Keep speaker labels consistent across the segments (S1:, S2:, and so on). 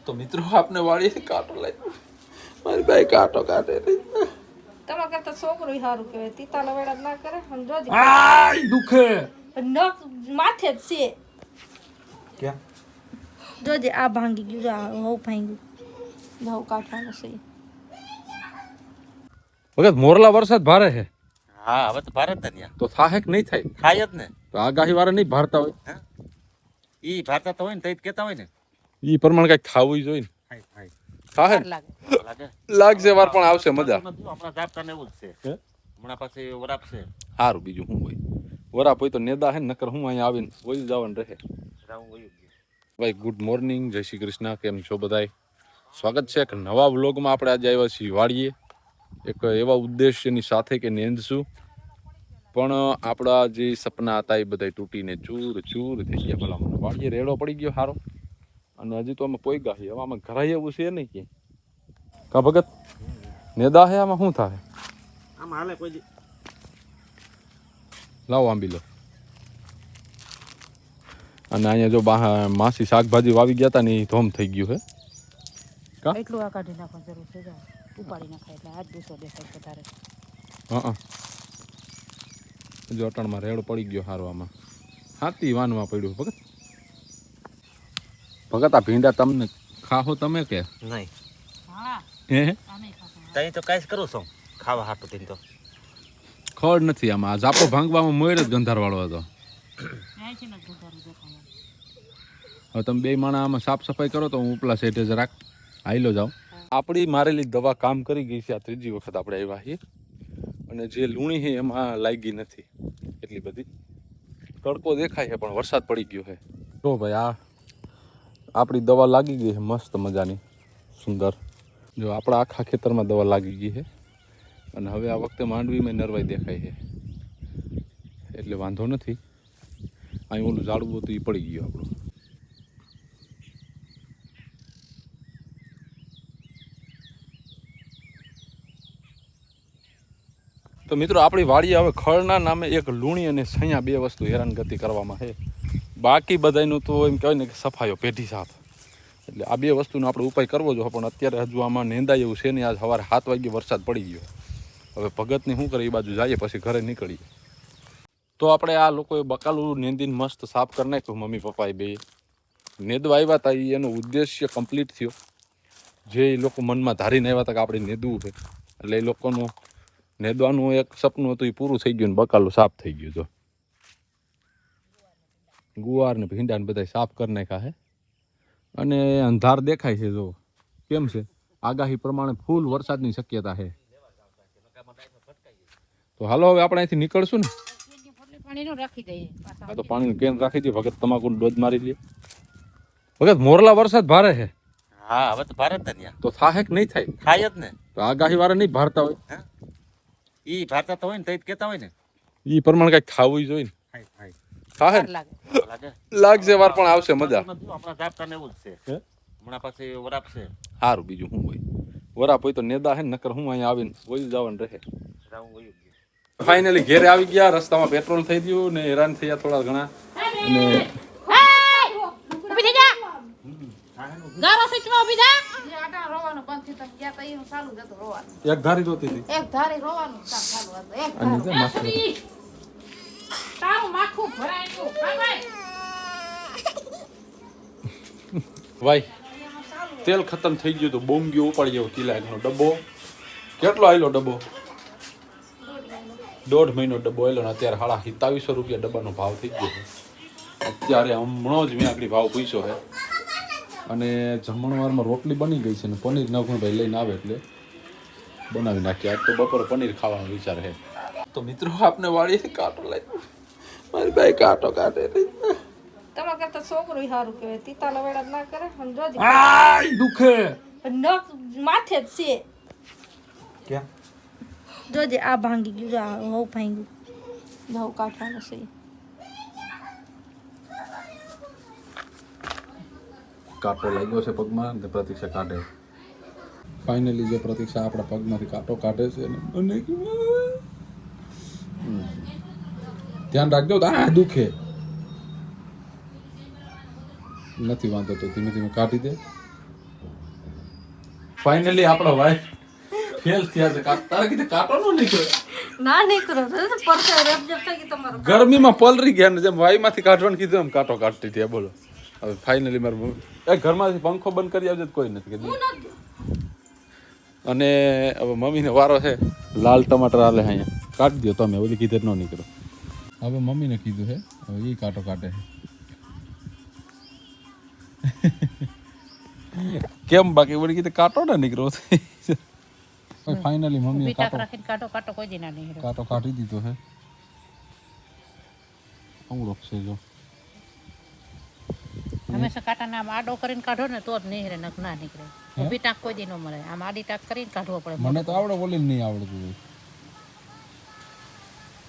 S1: તો મિત્રો આપને વાળીથી કાંટો લાગ્યો. મારી બાઈ કાંટો કાઢે રહી.
S2: તમારા કરતા છોકરું સારું કહેવાય. તીતા લવેડા ના કરે સમજો જ.
S1: આય દુખે.
S2: નખ માથે જ છે.
S1: ક્યાં?
S2: જોજે આ ભાંગી ગયું, આ હવ ભાંગ્યું. ઘઉં કાઢવાનું છે.
S1: વખત મોરલા વરસાદ ભારે છે.
S3: હા હવે તો ભારત ને
S1: તો થાહે કે નહીં થાય?
S3: થાય જ ને.
S1: તો આગાહી વાળા નહીં ભારતા હોય.
S3: ઈ ભારતા તો હોય ને તો જ કેતા હોય ને.
S1: ઈ પ્રમાણે કઈક ખાવું જોઈએ ને.
S3: થાય થાય
S1: થાહે
S2: લાગે.
S3: લાગે
S1: લાગશે વાર પણ આવશે મજા.
S3: હમણાં જાપતા ને એવું જ છે. હમણાં પછી વરાપ છે.
S1: સારું બીજું શું હોય? વરાપ હોય તો નેદા હે ને, નકર હું અહીંયા આવીને વહી જવાનું રહે.
S3: રાઉન્ડ વયું ગયું.
S1: ભાઈ ગુડ મોર્નિંગ, જય શ્રી કૃષ્ણ. કેમ છો બધાય? સ્વાગત છે એક નવા વ્લોગમાં. આપણે આજે આવ્યા છીએ વાડીએ, એક એવા ઉદ્દેશ્યની સાથે કે નેંદશું, પણ આપણા જે સપના હતા એ બધા તૂટીને ચૂર ચૂર થઈ ગયા. ભલા મને વાડીએ રેડો પડી ગયો સારો, અને હજી તો અમે પોઈ ગયા. હવે આમાં ઘરાય એવું છે નહીં કે કા ભગત નેદા હે આમાં શું થાય?
S3: આમાં હાલે કોઈ
S1: લાવો આંબી લો. અને અહીંયા જો માસી શાકભાજી વાવી ગયા હતા ને એ ધોમ થઈ ગયું હે.
S2: એટલું આ કાઢી નાખવાની જરૂર છે. ઉપાડી નાખાય એટલે હાથ દૂસો દેખાય વધારે.
S1: હા જો અટણમાં રેડો પડી ગયો સારો. આમાં હાથી વાનમાં પડ્યું. ભગત ભગત આ ભીંડા તમને ખાહો તમે કે
S3: નહીં?
S2: હા
S1: હે
S2: આ નહીં ખાતા.
S3: તઈ તો કાંઈ જ કરું છું ખાવા હાટું થઈને. તો
S1: ખડ નથી આમાં. આ ઝાપો ભાંગવામાં મોર જ ગંધારવાળો હતો.
S2: અહીંથી નથી ગુજારું દેખાય.
S1: હવે તમે બે માણા આમાં સાફ સફાઈ કરો તો હું ઉપલા સેટે જરાક હાઈલો જાઉં. આપણી મારેલી દવા કામ કરી ગઈ છે. આ ત્રીજી વખત આપણે આવ્યા છીએ, અને જે લૂણી છે એમાં લાગી નથી એટલી બધી. તડકો દેખાય છે પણ વરસાદ પડી ગયો છે. જો ભાઈ આ આપણી દવા લાગી ગઈ છે મસ્ત મજાની, સુંદર. જો આપણા આખા ખેતરમાં દવા લાગી ગઈ છે, અને હવે આ વખતે માંડવીમાં નરવાઈ દેખાય છે, એટલે વાંધો નથી. અહીં ઓલું ઝાડવું હતું એ પડી ગયું આપણું. તો મિત્રો આપણી વાડીએ હવે ખળના નામે એક લૂણી અને સૈયા બે વસ્તુ હેરાનગતિ કરવામાં છે. બાકી બધાનું તો એમ કહેવાય ને કે સફાયો પેઢી સાફ. એટલે આ બે વસ્તુનો આપણે ઉપાય કરવો જોઈએ, પણ અત્યારે હજુ આમાં નેંદાય એવું છે ને. આજ સવારે 7 વાગે વરસાદ પડી ગયો. હવે ભગતને શું કરે એ બાજુ જઈએ, પછી ઘરે નીકળીએ. તો આપણે આ લોકોએ બકાલું નેંદીને મસ્ત સાફ કરી નાખ્યું. મમ્મી પપ્પાએ બે નેદવા આવ્યા હતા, એનો ઉદ્દેશ્ય કમ્પ્લીટ થયો. જે એ લોકો મનમાં ધારીને આવ્યા હતા કે આપણે નેદવું છે, એટલે એ લોકોનું નેદવાનું એક સપનું હતું એ પૂરું થઈ ગયું ને બકાલું સાફ થઈ ગયું. જો ગુવાર ને ભીંડા ને બધા સાફ કરી નાખ્યા છે, અને અંધાર દેખાય છે. જો કેમ છે, આગાહી પ્રમાણે ફૂલ વરસાદની શક્યતા છે. તો હાલો હવે આપણે અહીંથી નીકળશું ને.
S2: પાણીનું રાખી દઈએ.
S1: આ તો પાણીનું કેન રાખી દઈએ. ભગત તમાકુ ડોઝ મારી દઈએ. ભગત મોરલા વરસાદ ભારે છે.
S3: હા હવે તો ભારત ને
S1: તો થાહે કે નહીં થાય?
S3: થાય જ ને.
S1: તો આગાહી વાળા નહીં ભારતા હોય.
S3: ઈ ભારતા તો હોય ને તો જ કેતા હોય ને.
S1: એ પ્રમાણે કઈક ખાવું જોઈએ ને.
S3: થાય થાય
S1: થાહે
S2: લાગે.
S3: લાગે.
S1: લાગશે વાર પણ આવશે મજા.
S3: હમણાં જાપતા ને એવું જ છે. હમણાં પછી વરાપ છે.
S1: સારું બીજું શું હોય? વરાપ હોય તો નેદા હે, નકર હું અહીંયા આવીને વહી જવાનું રહે.
S3: રાઉન્ડ વયું ગયું.
S1: ફાઇનલી ઘેરે આવી ગયા. રસ્તામાં પેટ્રોલ થઈ ગયું ને હેરાન થયા થોડા ઘણા. અને
S2: ઊભી થઈ જા. ગારો સિચમાં ઊભી થા. જે આટા રોવાનું બંધ થી તમ ગયા તઈ ચાલુ જ હતું રોવાનું.
S1: એક ધારી રોતી હતી.
S2: એક ધારી રોવાનું કામ ચાલુ હતું. એક
S1: અને જે માસ્ટર
S2: તારું માખું ભરાઈ ગયું. ભાઈ
S1: ભાઈ તેલ ખતમ થઈ ગયું તો બોમ ગયો ઉપાડી ગયો. કિલાનો ડબ્બો કેટલો આવેલો? ડબ્બો 1.5 મહિનો ડબ્બો આવેલો ને અત્યારે 2700 રૂપિયા ડબ્બાનો ભાવ થઈ ગયો છે. અત્યારે હમણાં જ મેં આખરી ભાવ પૂછ્યો છે. અને જમણવારમાં રોટલી બની ગઈ છે ને પનીર નવગુણભાઈ લઈને આવે એટલે બનાવી નાખીએ. આજ તો બપોરે પનીર ખાવાનો વિચાર છે. તો મિત્રો આપને વાળીથી કાંટો લાગ્યો. મારી બાઈ કાંટો કાઢે રહી.
S2: તમારા કરતા છોકરું સારું કહેવાય. તીતા લવેડા ના કરે સમજો જ.
S1: આય દુખે.
S2: નખ માથે જ છે.
S1: ક્યાં?
S2: જોજે આ ભાંગી ગયું, આ હવ ભાંગ્યું. ઘઉં કાઢવાનું છે.
S1: કાંટો લાગ્યો છે પગમાં ને પ્રતીક્ષા કાઢે. ફાઇનલી જે પ્રતીક્ષા આપણા પગમાંથી કાંટો કાઢે છે ને મને ધ્યાન રાખજો. આ દુખે નથી વાંધો તો ધીમે ધીમે કાઢી દે. ફાઇનલી આપણો વાઈફ ફેલ થયા છે તારે કીધું કાંટો નો નીકળ્યો
S2: ના નીકળો તો પરસે રેપજેપ થઈ ગઈ તમારો
S1: ગરમીમાં પલરી ગયા ને જેમ વાઈમાંથી કાઢવાનું કીધું એમ કાંટો કાઢતી હતી બોલો હવે ફાઇનલી મારું મમ્મી ઘરમાંથી પંખો બંધ કરી આવજે તો કોઈ નથી કીધું અને હવે મમ્મીને વારો છે લાલ ટમાટર આલે અહીંયા કાઢી દો તમે ઓલી કીધે ન નીકળો હવે મમ્મીને કીધું છે હવે એ કાંટો કાઢે કેમ બાકી ઓલી કીધે કાંટો ના નીકળો ફાઇનલી મમ્મીએ
S2: પીટાક રાખીને કાટો કોઈ દી ના નીકળે
S1: કાંટો કાઢી દીધો છે અમુક છે જો
S2: હંમેશા કાંટાને આમ આડો કરીને કાઢો ને તો જ નીકળે નક ના નીકળે ઊભી ટાંક કોઈ દી ન મળે આમ આડી ટાંક કરીને કાઢવો પડે
S1: મને તો આવડે બોલી નહીં આવડતું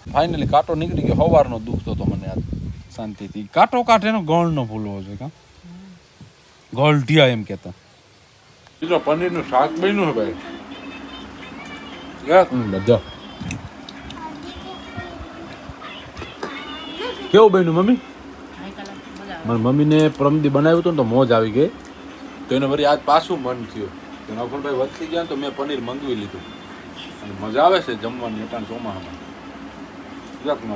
S1: ફાઇનલી કાંટો નીકળી ગયો સવારનો દુખતો તો મને આજ શાંતિથી કાંટો કાઢે એનો ગળ નો ભૂલવો જોઈએ કા ગળ ઢિયા એમ કહેતા બીજો પનીરનું શાક બન્યું છે ભાઈ બધા કેવું બન્યું મમ્મી મારી મમ્મીને પ્રમદી બનાવ્યું હતું ને તો મોજ આવી ગઈ તો એને વળી આજ પાછું મન થયું તો નવખણભાઈ વધતી ગયા ને તો મેં પનીર મંગવી લીધું અને મજા આવે છે જમવાની અટાણ ચોમાસામાં જરાક ન